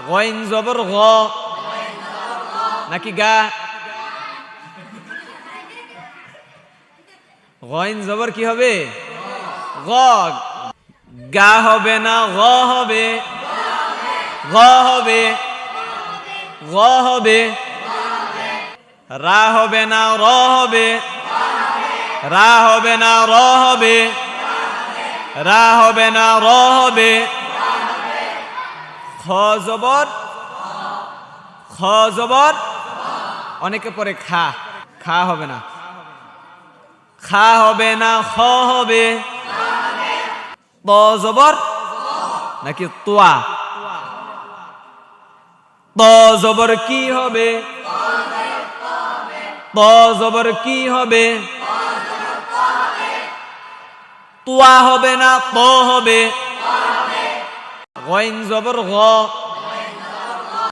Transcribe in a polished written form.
গইন জবর গ নাকি গা? গইন জবর কি হবে? গ। গা হবে না গ হবে? গ হবে, গ হবে। রা হবে না র হবে? রা হবে না র হবে? রা হবে না র হবে? খ জবর, খ জবর অনেকে পরে খা, খা হবে না। খা হবে না খ হবে? ত জবর নাকি তোয়া? ত জবর কি হবে? ত জবর কি হবে? তোয়া হবে না ত হবে? গইন জবর গ